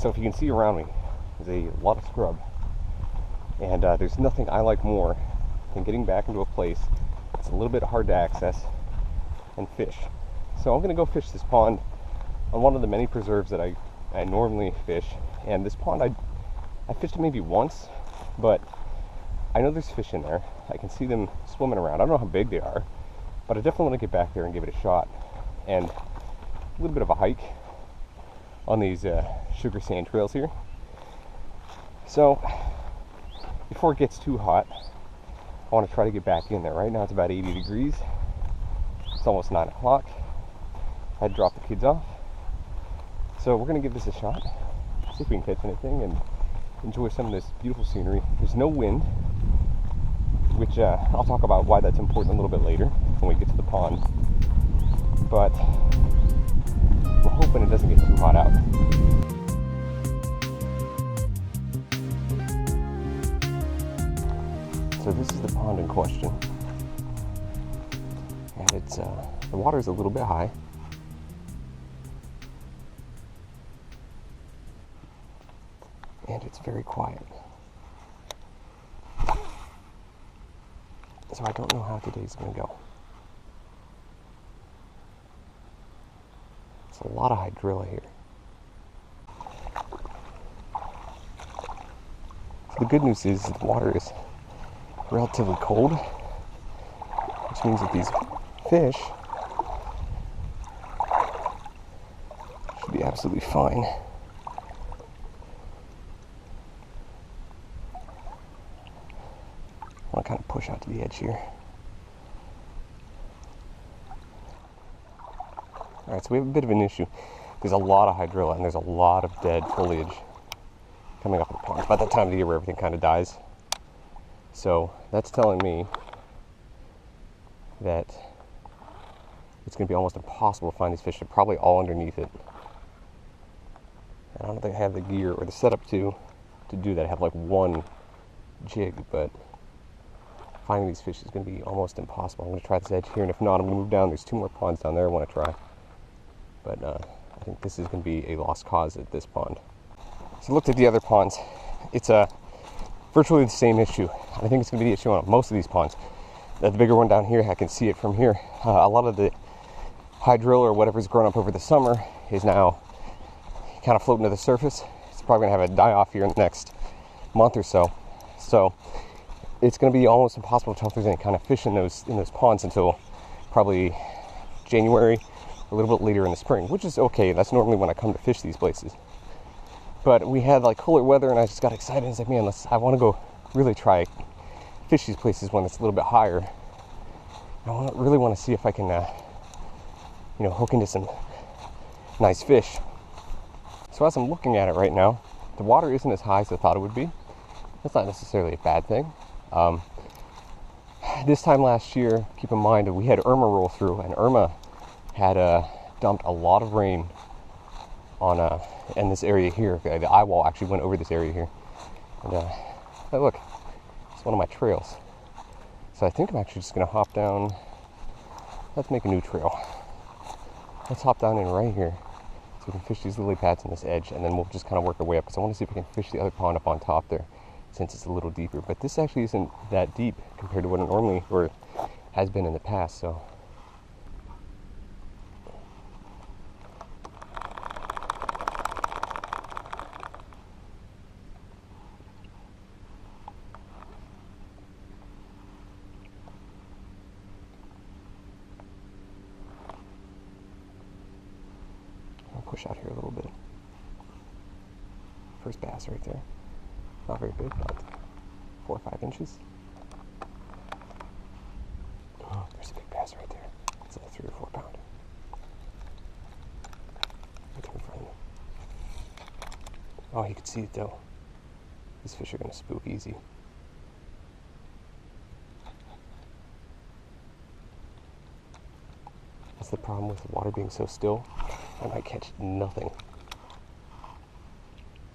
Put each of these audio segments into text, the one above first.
So if you can see around me, there's a lot of scrub. And there's nothing I like more than getting back into a place that's a little bit hard to access and fish. So I'm going to go fish this pond on one of the many preserves that I normally fish. And this pond, I fished it maybe once, but I know there's fish in there. I can see them swimming around. I don't know how big they are, but I definitely want to get back there and give it a shot. And a little bit of a hike on these sugar sand trails here. So before it gets too hot, I want to try to get back in there. Right now it's about 80 degrees. It's almost 9 o'clock. I had to drop the kids off. So we're going to give this a shot, see if we can catch anything and enjoy some of this beautiful scenery. There's no wind, which I'll talk about why that's important a little bit later when we get to the pond. But we're hoping it doesn't get too hot out. So this is the pond in question. And it's the water's a little bit high. And it's very quiet. So I don't know how today's going to go. It's a lot of hydrilla here. So the good news is the water is relatively cold, which means that these fish should be absolutely fine. I want to kind of push out to the edge here. Alright, so we have a bit of an issue. There's a lot of hydrilla and there's a lot of dead foliage coming up in the pond. It's about that time of the year where everything kind of dies. So that's telling me that it's going to be almost impossible to find these fish. They're probably all underneath it. And I don't think I have the gear or the setup to do that. I have like one jig, but finding these fish is going to be almost impossible. I'm going to try this edge here, and if not, I'm going to move down. There's 2 more ponds down there I want to try. But I think this is going to be a lost cause at this pond. So I looked at the other ponds. It's virtually the same issue. I think it's going to be the issue on most of these ponds. The bigger one down here, I can see it from here. A lot of the hydrilla or whatever's grown up over the summer is now kind of floating to the surface. It's probably going to have a die-off here in the next month or so. So it's going to be almost impossible to tell if there's any kind of fish in those ponds until probably January, a little bit later in the spring, which is okay. That's normally when I come to fish these places. But we had like cooler weather, and I just got excited. I was like, man, I want to go really try fish these places when it's a little bit higher. I really want to see if I can, hook into some nice fish. So as I'm looking at it right now, the water isn't as high as I thought it would be. That's not necessarily a bad thing. This time last year, keep in mind, we had Irma roll through, and Irma had dumped a lot of rain on in this area here. The eye wall actually went over this area here. And hey, look, it's one of my trails. So I think I'm actually just going to hop down. Let's make a new trail. Let's hop down in right here so we can fish these lily pads on this edge, and then we'll just kind of work our way up, because I want to see if we can fish the other pond up on top there, since it's a little deeper. But this actually isn't that deep compared to what it normally or has been in the past. So I'll push out here a little bit. First bass right there. Not very big, but 4 or 5 inches. Oh, there's a big bass right there. It's a 3 or 4 pounder. Right there in front of me. Oh, you can see it though. These fish are going to spook easy. That's the problem with the water being so still. I might catch nothing.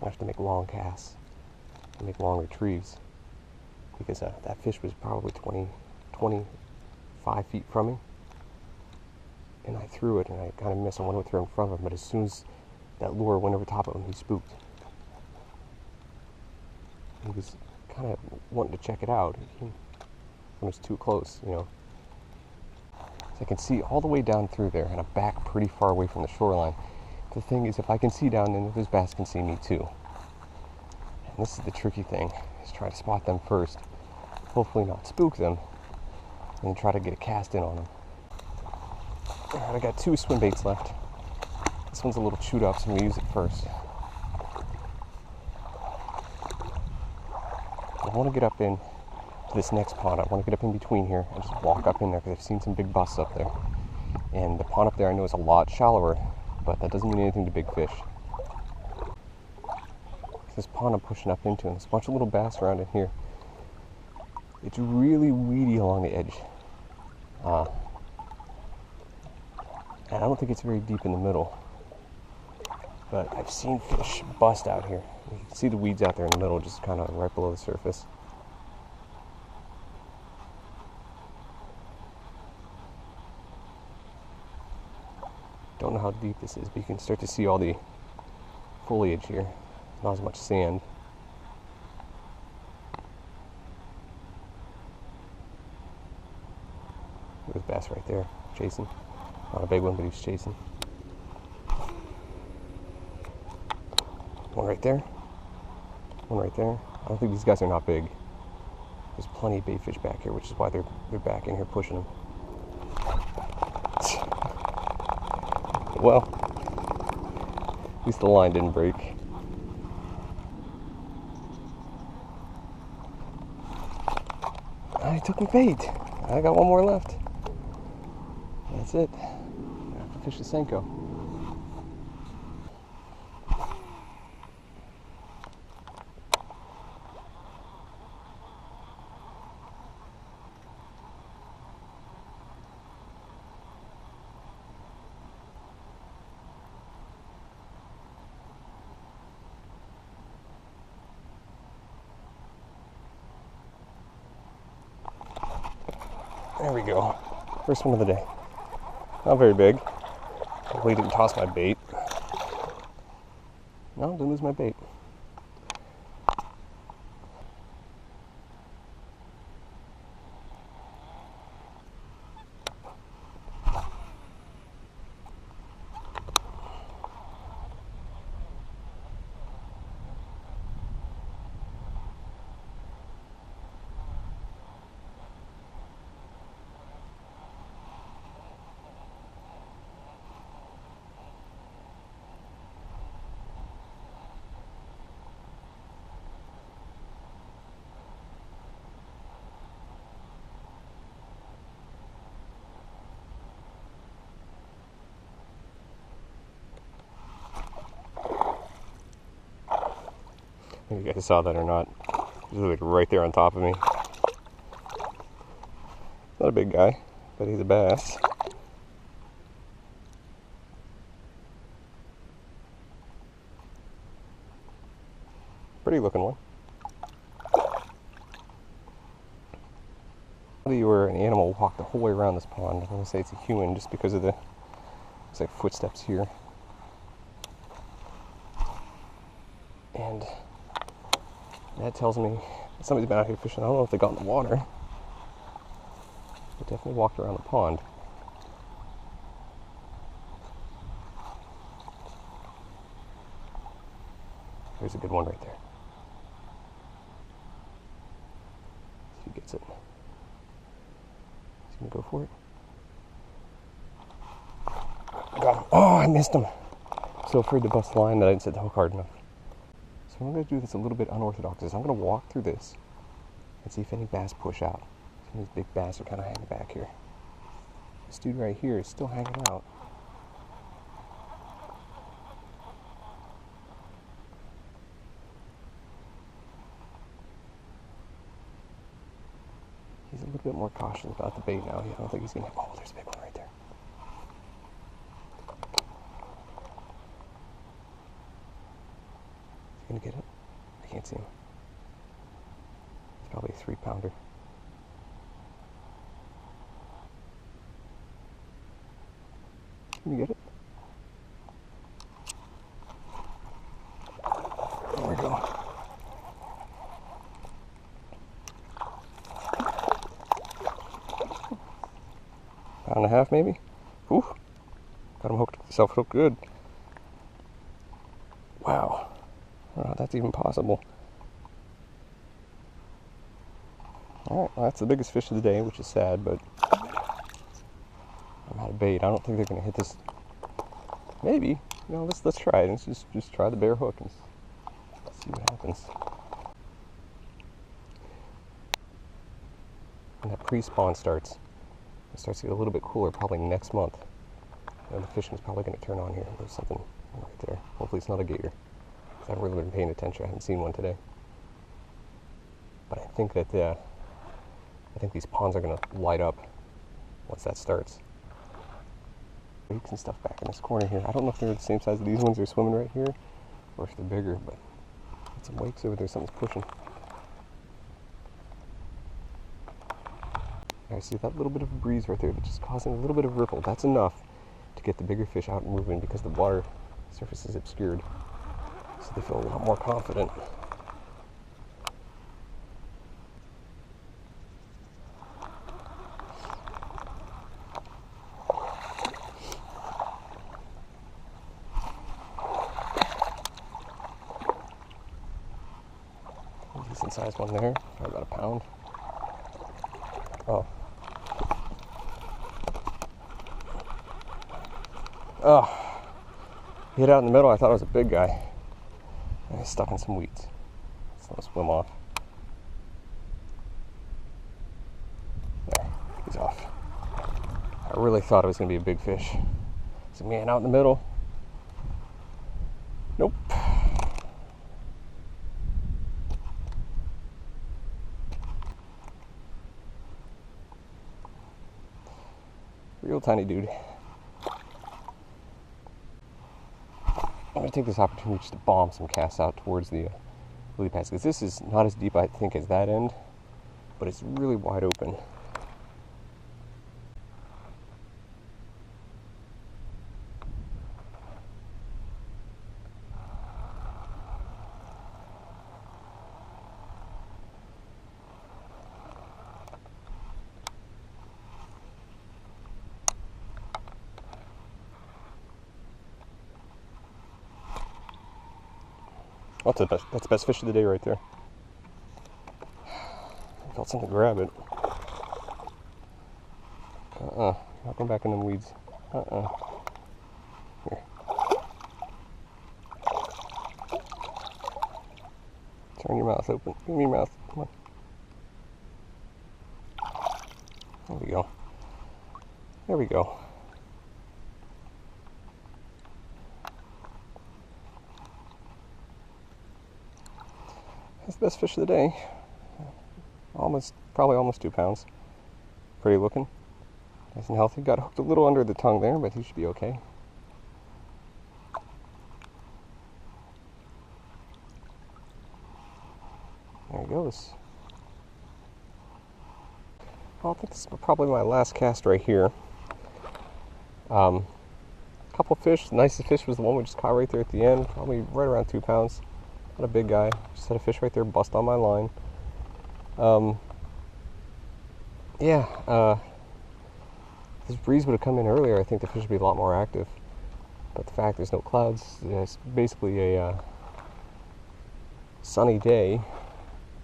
I have to make long casts and make long retrieves, because that fish was probably 25 feet from me, and I threw it and I kind of missed. I went through in front of him, but as soon as that lure went over top of him, he spooked. He was kind of wanting to check it out when it was too close, you know. So I can see all the way down through there, and I'm back pretty far away from the shoreline. The thing is, if I can see down, then those bass can see me too. And this is the tricky thing, is try to spot them first, hopefully not spook them, and then try to get a cast in on them. Alright, I got 2 swim baits left. This one's a little chewed up, so I'm going to use it first. I want to get up in to this next pond. I want to get up in between here and just walk up in there, because I've seen some big busts up there. And the pond up there I know is a lot shallower, but that doesn't mean anything to big fish. This pond I'm pushing up into, and there's a bunch of little bass around in here. It's really weedy along the edge. And I don't think it's very deep in the middle. But I've seen fish bust out here. You can see the weeds out there in the middle, just kind of right below the surface. Don't know how deep this is, but you can start to see all the foliage here. Not as much sand. There's a bass right there, chasing. Not a big one, but he's chasing. One right there. One right there. I don't think these guys are not big. There's plenty of bait fish back here, which is why they're back in here pushing them. Well, at least the line didn't break. I took my bait. I got one more left. That's it. I have to fish the Senko. There we go. First one of the day. Not very big. Hopefully didn't toss my bait. No, didn't lose my bait. I think you guys saw that or not. He's like right there on top of me. Not a big guy, but he's a bass. Pretty looking one. Where an animal walked the whole way around this pond. I'm going to say it's a human just because of the, it's like footsteps here. And that tells me somebody's been out here fishing. I don't know if they got in the water. They definitely walked around the pond. There's a good one right there. See if he gets it. He's gonna go for it. Got him. Oh, I missed him. So afraid to bust the line that I didn't set the hook hard enough. So what I'm going to do that's a little bit unorthodox is I'm going to walk through this and see if any bass push out. Some of these big bass are kind of hanging back here. This dude right here is still hanging out. He's a little bit more cautious about the bait now. I don't think he's going to... Oh, there's a big one right there. Gonna get it? I can't see him. It's probably a 3-pounder. Can you get it? There we go. pound and a half maybe. Ooh, got him hooked, self-hooked good. Wow, I don't know if that's even possible. Alright, well, that's the biggest fish of the day, which is sad, but I'm out of bait. I don't think they're going to hit this. Maybe. Let's try it. Let's just try the bare hook and see what happens. When that pre-spawn starts, it starts to get a little bit cooler, probably next month. The fishing's probably going to turn on here. There's something right there. Hopefully it's not a gator. I haven't really been paying attention. I haven't seen one today. But I think that these ponds are going to light up once that starts. Wakes and stuff back in this corner here. I don't know if they're the same size as these ones are swimming right here, or if they're bigger, but got some wakes over there. Something's pushing. I see that little bit of a breeze right there that's just causing a little bit of ripple. That's enough to get the bigger fish out and moving because the water surface is obscured. So they feel a lot more confident. Decent sized one there, probably about a pound. Oh. Oh. He hit out in the middle. I thought it was a big guy. And he's stuck in some weeds. So let's swim off. There, he's off. I really thought it was going to be a big fish. It's a man out in the middle. Nope. Real tiny dude. I'm going to take this opportunity just to bomb some casts out towards the lily pads, because this is not as deep, I think, as that end, but it's really wide open. That's the best fish of the day right there. I felt something grab it. Not going back in them weeds. Here. Turn your mouth open. Give me your mouth. Come on. There we go. There we go. That's the best fish of the day. Probably almost 2 pounds. Pretty looking. Nice and healthy. Got hooked a little under the tongue there, but he should be okay. There he goes. Well, I think this is probably my last cast right here. Couple fish. The nicest fish was the one we just caught right there at the end. Probably right around 2 pounds. Not a big guy. Just had a fish right there bust on my line. If this breeze would have come in earlier, I think the fish would be a lot more active. But the fact there's no clouds, it's basically a sunny day,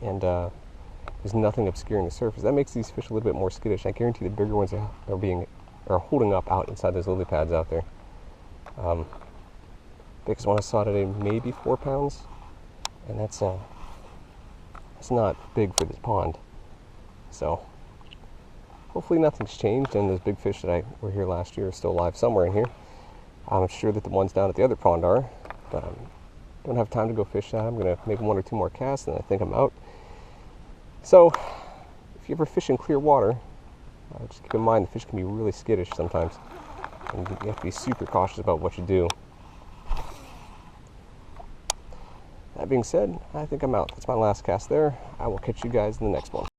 and there's nothing obscuring the surface. That makes these fish a little bit more skittish. I guarantee the bigger ones are holding up out inside those lily pads out there. Biggest one I saw today, maybe 4 pounds. And that's not big for this pond. So hopefully nothing's changed, and those big fish that were here last year are still alive somewhere in here. I'm sure that the ones down at the other pond are, but I don't have time to go fish that. I'm going to make 1 or 2 more casts, and I think I'm out. So if you ever fish in clear water, just keep in mind the fish can be really skittish sometimes, and you have to be super cautious about what you do. That being said, I think I'm out. That's my last cast there. I will catch you guys in the next one.